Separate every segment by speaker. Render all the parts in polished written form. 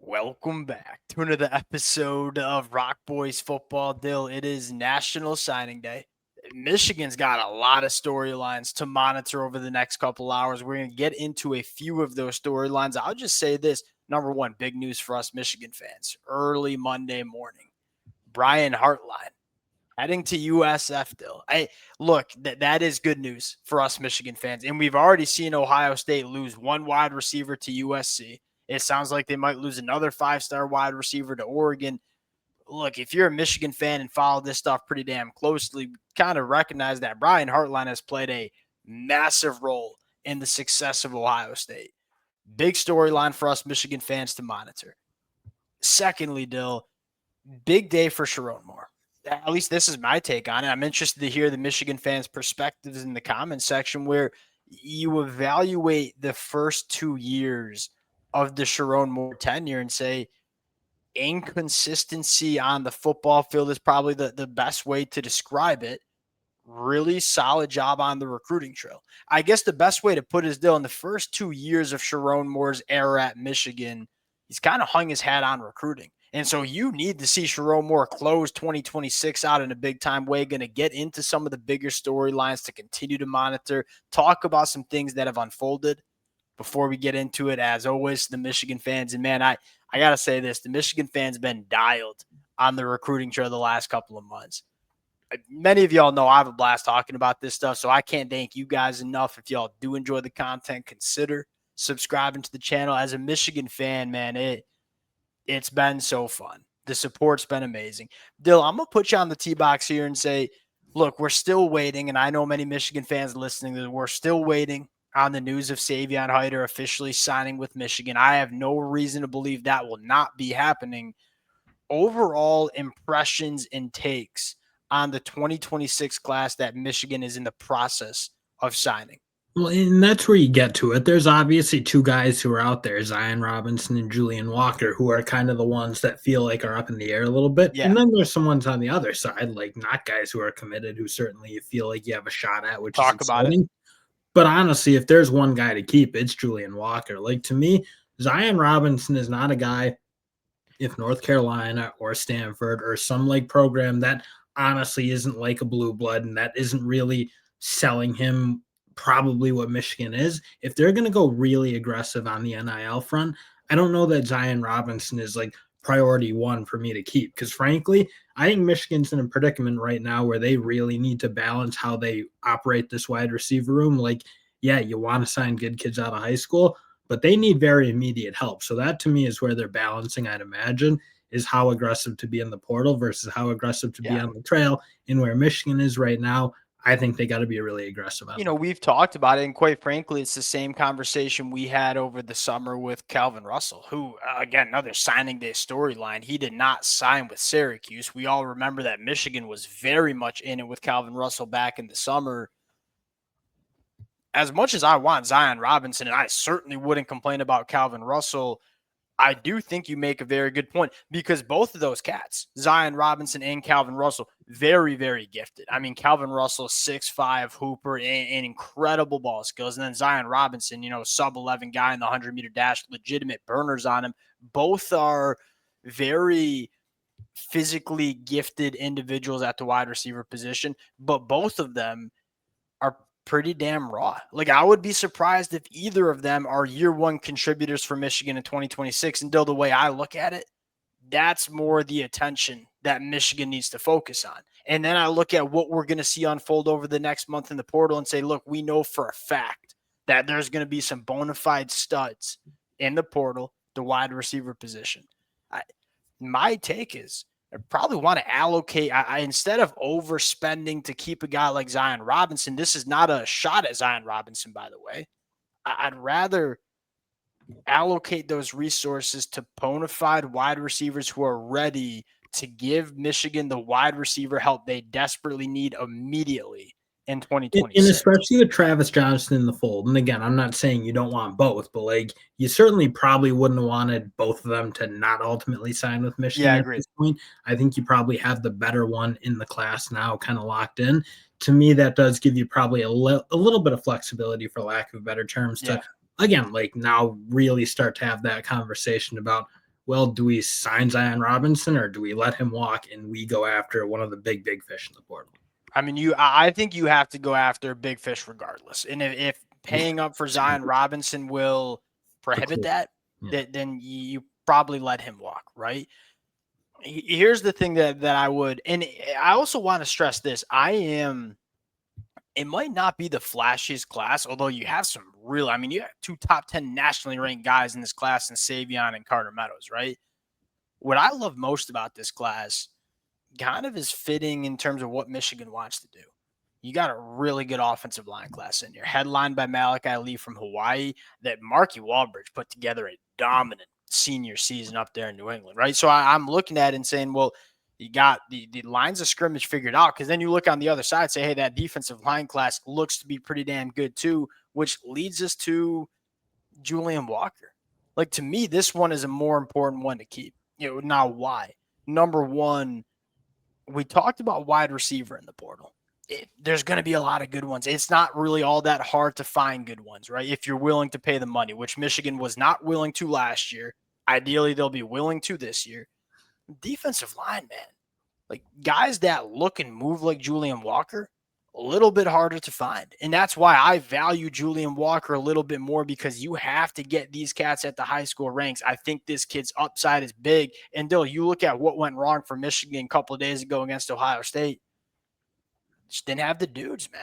Speaker 1: Welcome back to another episode of Rock Boys Football. Dill, it is National Signing Day. Michigan's got a lot of storylines to monitor over the next couple hours. We're going to get into a few of those storylines. I'll just say this. Number one, big news for us Michigan fans. Early Monday morning, Brian Hartline heading to USF, Dill. Look, that is good news for us Michigan fans. And we've already seen Ohio State lose one wide receiver to USC. It sounds like they might lose another five-star wide receiver to Oregon. Look, if you're a Michigan fan and follow this stuff pretty damn closely, kind of recognize that Brian Hartline has played a massive role in the success of Ohio State. Big storyline for us Michigan fans to monitor. Secondly, Dill, big day for Sherrone Moore. At least this is my take on it. I'm interested to hear the Michigan fans' perspectives in the comments section where you evaluate the first 2 years of the Sherrone Moore tenure and say inconsistency on the football field is probably the best way to describe it. Really solid job on the recruiting trail. I guess the best way to put it is, Dill, in the first 2 years of Sherrone Moore's era at Michigan, he's kind of hung his hat on recruiting. And so you need to see Sherrone Moore close 2026 out in a big-time way, going to get into some of the bigger storylines to continue to monitor, talk about some things that have unfolded before we get into it. As always, the Michigan fans, and man, I got to say this, the Michigan fans been dialed on the recruiting trail the last couple of months. Many of y'all know I have a blast talking about this stuff, so I can't thank you guys enough. If y'all do enjoy the content, consider subscribing to the channel. As a Michigan fan, man, it's been so fun. The support's been amazing. Dill, I'm going to put you on the tee box here and say, look, we're still waiting, and I know many Michigan fans listening, we're still waiting on the news of Savion Hyder officially signing with Michigan. I have no reason to believe that will not be happening. Overall impressions and takes on the 2026 class that Michigan is in the process of signing.
Speaker 2: Well, and that's where you get to it. There's obviously two guys who are out there, Zion Robinson and Julian Walker, who are kind of the ones that feel like are up in the air a little bit.
Speaker 1: Yeah.
Speaker 2: And then there's some ones on the other side, like not guys who are committed, who certainly you feel like you have a shot at, which is exciting. But honestly, if there's one guy to keep, it's Julian Walker. Like, to me, Zion Robinson is not a guy, if North Carolina or Stanford or some like program that honestly isn't like a blue blood and that isn't really selling him probably what Michigan is, if they're going to go really aggressive on the NIL front, I don't know that Zion Robinson is like priority one for me to keep. Because frankly, I think Michigan's in a predicament right now where they really need to balance how they operate this wide receiver room. Like, yeah, you want to sign good kids out of high school, but they need very immediate help. So that to me is where they're balancing, I'd imagine, is how aggressive to be in the portal versus how aggressive to be on the trail. And where Michigan is right now, I think they got to be really aggressive.
Speaker 1: We've talked about it, and quite frankly, it's the same conversation we had over the summer with Calvin Russell, who, again, another signing day storyline. He did not sign with Syracuse. We all remember that Michigan was very much in it with Calvin Russell back in the summer. As much as I want Zion Robinson, and I certainly wouldn't complain about Calvin Russell, I do think you make a very good point because both of those cats, Zion Robinson and Calvin Russell, very, very gifted. I mean, Calvin Russell, 6'5" hooper and incredible ball skills. And then Zion Robinson, sub-11 guy in the 100-meter dash, legitimate burners on him. Both are very physically gifted individuals at the wide receiver position, but both of them are pretty damn raw. Like, I would be surprised if either of them are year one contributors for Michigan in 2026. And Dill, the way I look at it, that's more the attention that Michigan needs to focus on. And then I look at what we're going to see unfold over the next month in the portal and say, look, we know for a fact that there's going to be some bona fide studs in the portal, the wide receiver position. My take is, I probably want to allocate, instead of overspending to keep a guy like Zion Robinson, this is not a shot at Zion Robinson, by the way. I'd rather allocate those resources to bona fide wide receivers who are ready to give Michigan the wide receiver help they desperately need immediately in 2026.
Speaker 2: And especially with Travis Johnson in the fold. And again, I'm not saying you don't want both, but like you certainly probably wouldn't have wanted both of them to not ultimately sign with Michigan at this point. I think you probably have the better one in the class now kind of locked in. To me, that does give you probably a little bit of flexibility, for lack of better terms, to, again, like now really start to have that conversation about well, do we sign Zion Robinson or do we let him walk and we go after one of the big fish in the portal?
Speaker 1: I mean, I think you have to go after a big fish regardless. And if paying up for Zion Robinson will prohibit that, then you probably let him walk, right? Here's the thing that I would, and I also want to stress this. It might not be the flashiest class, although you have some real, I mean, you have 2 top 10 nationally ranked guys in this class in Savion and Carter Meadows, right? What I love most about this class kind of is fitting in terms of what Michigan wants to do. You got a really good offensive line class in here, headlined by Malachi Lee from Hawaii, that Marky Walbridge put together a dominant senior season up there in New England, right? So I'm looking at it and saying, well, you got the lines of scrimmage figured out, because then you look on the other side, say, hey, that defensive line class looks to be pretty damn good too, which leads us to Julian Walker. Like, to me, this one is a more important one to keep. Now why? Number one, we talked about wide receiver in the portal. There's going to be a lot of good ones. It's not really all that hard to find good ones, right? If you're willing to pay the money, which Michigan was not willing to last year. Ideally, they'll be willing to this year. Defensive line, man. Like, guys that look and move like Julian Walker, a little bit harder to find. And that's why I value Julian Walker a little bit more, because you have to get these cats at the high school ranks. I think this kid's upside is big. And Dill, you look at what went wrong for Michigan a couple of days ago against Ohio State. Just didn't have the dudes, man.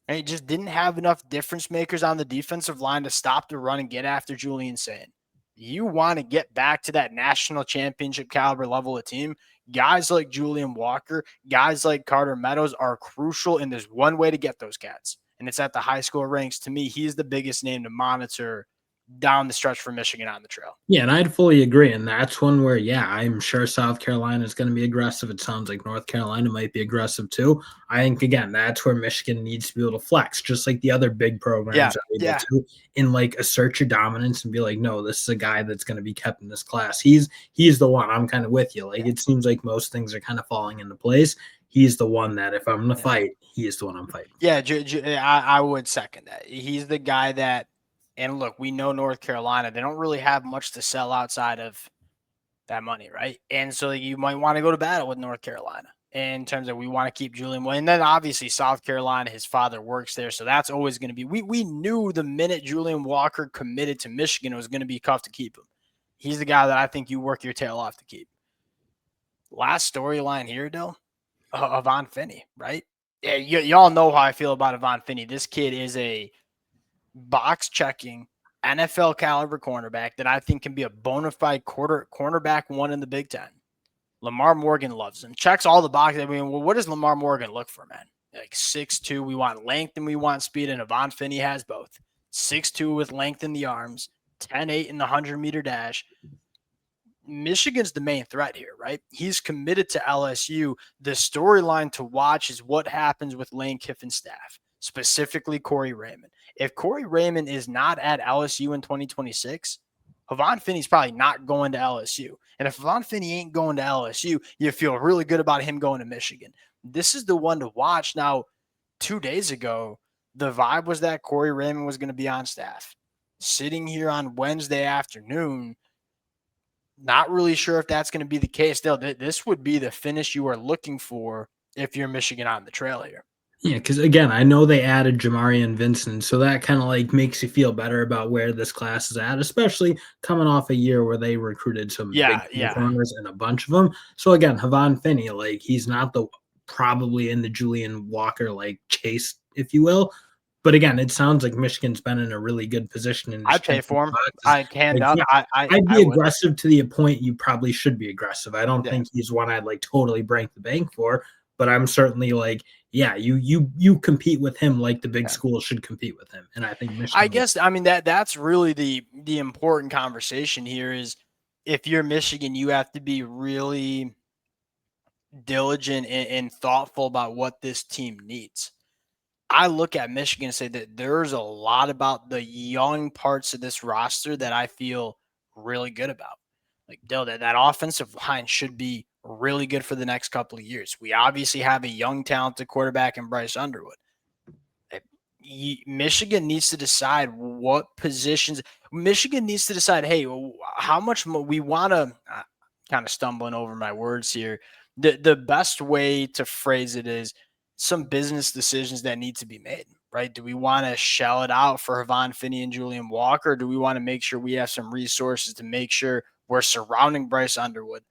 Speaker 1: And it just didn't have enough difference makers on the defensive line to stop the run and get after Julian Sayin. You want to get back to that national championship caliber level of team. Guys like Julian Walker, guys like Carter Meadows are crucial, and there's one way to get those cats, and it's at the high school ranks. To me, he's the biggest name to monitor down the stretch for Michigan on the trail.
Speaker 2: Yeah, and I'd fully agree. And that's one where, yeah, I'm sure South Carolina is going to be aggressive. It sounds like North Carolina might be aggressive too. I think, again, that's where Michigan needs to be able to flex, just like the other big programs are able to, in like assert your dominance and be like, no, this is a guy that's going to be kept in this class. He's the one. I'm kind of with you. Like, it seems like most things are kind of falling into place. He's the one that if I'm going to fight, he is the one I'm fighting.
Speaker 1: Yeah, I would second that. He's the guy that, and look, we know North Carolina, they don't really have much to sell outside of that money, right? And so you might want to go to battle with North Carolina in terms of, we want to keep Julian. And then obviously South Carolina, his father works there. So that's always going to be, we knew the minute Julian Walker committed to Michigan, it was going to be tough to keep him. He's the guy that I think you work your tail off to keep. Last storyline here, though, Avon Finney, right? Yeah, y'all know how I feel about Avon Finney. This kid is a box checking NFL caliber cornerback that I think can be a bona fide cornerback one in the Big Ten. Lamar Morgan loves him. Checks all the boxes. I mean, well, what does Lamar Morgan look for, man? Like 6'2", we want length and we want speed, and Avon Finney has both. 6'2" with length in the arms, 10'8" in the 100-meter dash. Michigan's the main threat here, right? He's committed to LSU. The storyline to watch is what happens with Lane Kiffin's staff, specifically Corey Raymond. If Corey Raymond is not at LSU in 2026, Avon Finney's probably not going to LSU. And if Avon Finney ain't going to LSU, you feel really good about him going to Michigan. This is the one to watch. Now, 2 days ago, the vibe was that Corey Raymond was going to be on staff. Sitting here on Wednesday afternoon, not really sure if that's going to be the case. Still, this would be the finish you are looking for if you're Michigan on the trail here.
Speaker 2: Yeah, because again, I know they added Jamarian Vincent, so that kind of like makes you feel better about where this class is at, especially coming off a year where they recruited some big corners and a bunch of them. So again, Avon Finney, like he's not probably in the Julian Walker like chase, if you will. But again, it sounds like Michigan's been in a really good position.
Speaker 1: I'd pay for him. I'd hand up.
Speaker 2: I'd be aggressive to the point you probably should be aggressive. I don't think he's one I'd like totally break the bank for, but I'm certainly like, yeah, you compete with him like the big schools should compete with him. And I think Michigan.
Speaker 1: I guess, I mean, that's really the important conversation here is, if you're Michigan, you have to be really diligent and thoughtful about what this team needs. I look at Michigan and say that there's a lot about the young parts of this roster that I feel really good about. Like, Dill, that offensive line should be really good for the next couple of years. We obviously have a young, talented quarterback in Bryce Underwood. Michigan needs to decide what positions. Michigan needs to decide, hey, how much we want to. Kind of stumbling over my words here. The best way to phrase it is some business decisions that need to be made, right? Do we want to shell it out for Havon Finney and Julian Walker? Or do we want to make sure we have some resources to make sure we're surrounding Bryce Underwood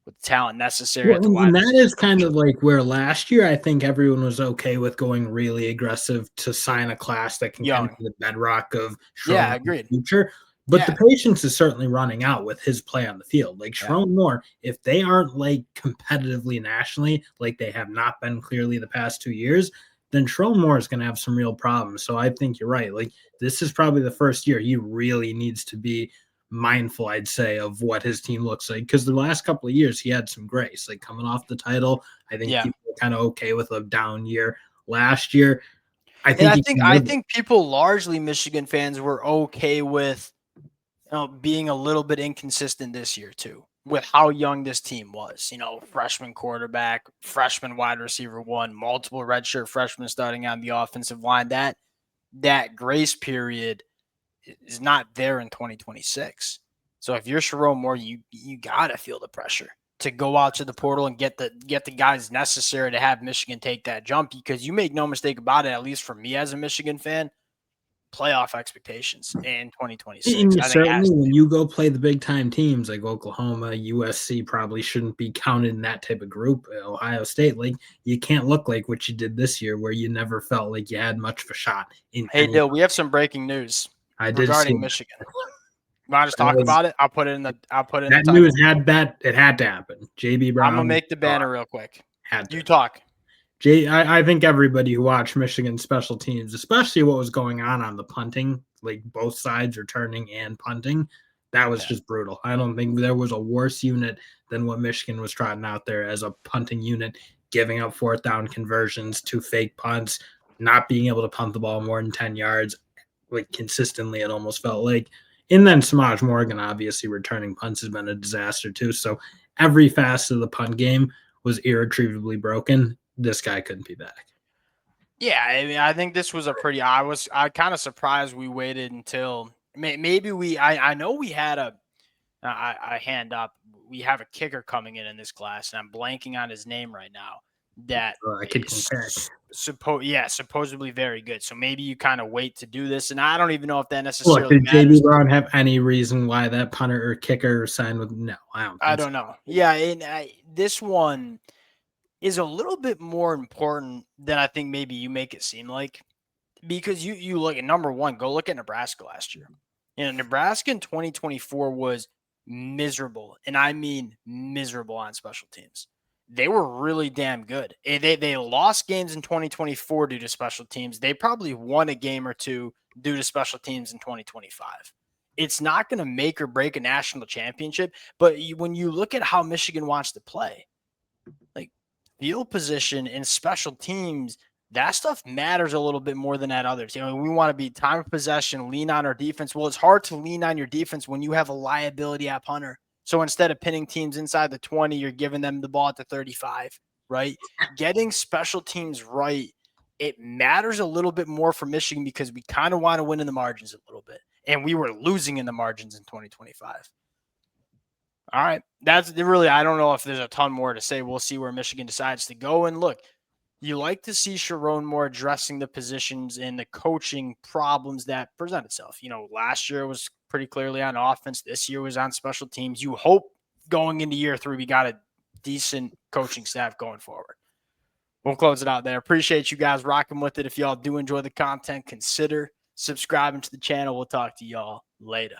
Speaker 1: with the talent necessary
Speaker 2: Well,
Speaker 1: at the wide
Speaker 2: and that
Speaker 1: receiver
Speaker 2: is kind
Speaker 1: position?
Speaker 2: of like where last year I think everyone was okay with going really aggressive to sign a class that can kind of
Speaker 1: Young.
Speaker 2: be the bedrock of
Speaker 1: Yeah,
Speaker 2: Sherrone in
Speaker 1: agreed.
Speaker 2: the future. But the
Speaker 1: Yeah.
Speaker 2: patience is certainly running out with his play on the field. Like
Speaker 1: Yeah.
Speaker 2: Sherrone Moore, if they aren't like competitively nationally, like they have not been clearly the past 2 years, then Sherrone Moore is going to have some real problems. So I think you're right. Like this is probably the first year he really needs to be mindful, I'd say, of what his team looks like. Because the last couple of years, he had some grace, like coming off the title. I think
Speaker 1: Yeah.
Speaker 2: people were kind of okay with a down year last year. I
Speaker 1: And
Speaker 2: think
Speaker 1: I
Speaker 2: he
Speaker 1: think
Speaker 2: can
Speaker 1: I
Speaker 2: live with
Speaker 1: think people largely Michigan fans were okay with being a little bit inconsistent this year too, with how young this team was. Freshman quarterback, freshman wide receiver one, multiple redshirt freshmen starting on the offensive line. That grace period is not there in 2026. So if you're Sherrone Moore, you gotta feel the pressure to go out to the portal and get the guys necessary to have Michigan take that jump, because you make no mistake about it, at least for me as a Michigan fan, playoff expectations in 2026.
Speaker 2: And
Speaker 1: I think it has
Speaker 2: certainly
Speaker 1: to
Speaker 2: when
Speaker 1: be.
Speaker 2: you go play the big time teams like Oklahoma, USC probably shouldn't be counted in that type of group. Ohio State, like you can't look like what you did this year where you never felt like you had much of a shot in
Speaker 1: Hey,
Speaker 2: any.
Speaker 1: Dill, we have some breaking news
Speaker 2: I did see
Speaker 1: regarding
Speaker 2: that.
Speaker 1: Michigan. You want to just
Speaker 2: That
Speaker 1: talk
Speaker 2: was
Speaker 1: about it? I'll put it in the
Speaker 2: that news
Speaker 1: title.
Speaker 2: had it had to happen. JB
Speaker 1: I'm gonna
Speaker 2: Brown
Speaker 1: make the banner real quick.
Speaker 2: had to.
Speaker 1: You talk.
Speaker 2: I think everybody who watched Michigan special teams, especially what was going on the punting, like both sides returning and punting, that was
Speaker 1: Yeah.
Speaker 2: just brutal. I don't think there was a worse unit than what Michigan was trotting out there as a punting unit, giving up fourth down conversions to fake punts, not being able to punt the ball more than 10 yards, like consistently, it almost felt like. And then Samaj Morgan, obviously, returning punts has been a disaster too. So every facet of the punt game was irretrievably broken. This guy couldn't be back.
Speaker 1: Yeah, I mean, I think this was a pretty. I kind of surprised we waited until maybe we. I know we had a hand up. We have a kicker coming in this class, and I'm blanking on his name right now. That
Speaker 2: I could
Speaker 1: is
Speaker 2: compare.
Speaker 1: supposedly very good. So maybe you kind of wait to do this, and I don't even know if that
Speaker 2: Look,
Speaker 1: necessarily
Speaker 2: did JB
Speaker 1: matters.
Speaker 2: Brown have any reason why that punter or kicker signed with? No, I don't
Speaker 1: I
Speaker 2: think so.
Speaker 1: don't know. Yeah, and this one is a little bit more important than I think maybe you make it seem like, because you look at number one, go look at Nebraska last year. Nebraska in 2024 was miserable, and I mean miserable on special teams. They were really damn good. They lost games in 2024 due to special teams. They probably won a game or two due to special teams in 2025. It's not going to make or break a national championship, but when you look at how Michigan wants to play, like field position and special teams, that stuff matters a little bit more than that others. We want to be time of possession, lean on our defense. Well, it's hard to lean on your defense when you have a liability at punter. So instead of pinning teams inside the 20, you're giving them the ball at the 35, right? Getting special teams right, it matters a little bit more for Michigan because we kind of want to win in the margins a little bit. And we were losing in the margins in 2025. All right. That's really, I don't know if there's a ton more to say. We'll see where Michigan decides to go. And look, you like to see Sherrone Moore addressing the positions and the coaching problems that present itself. Last year was pretty clearly on offense. This year was on special teams. You hope going into year 3, we got a decent coaching staff going forward. We'll close it out there. Appreciate you guys rocking with it. If y'all do enjoy the content, consider subscribing to the channel. We'll talk to y'all later.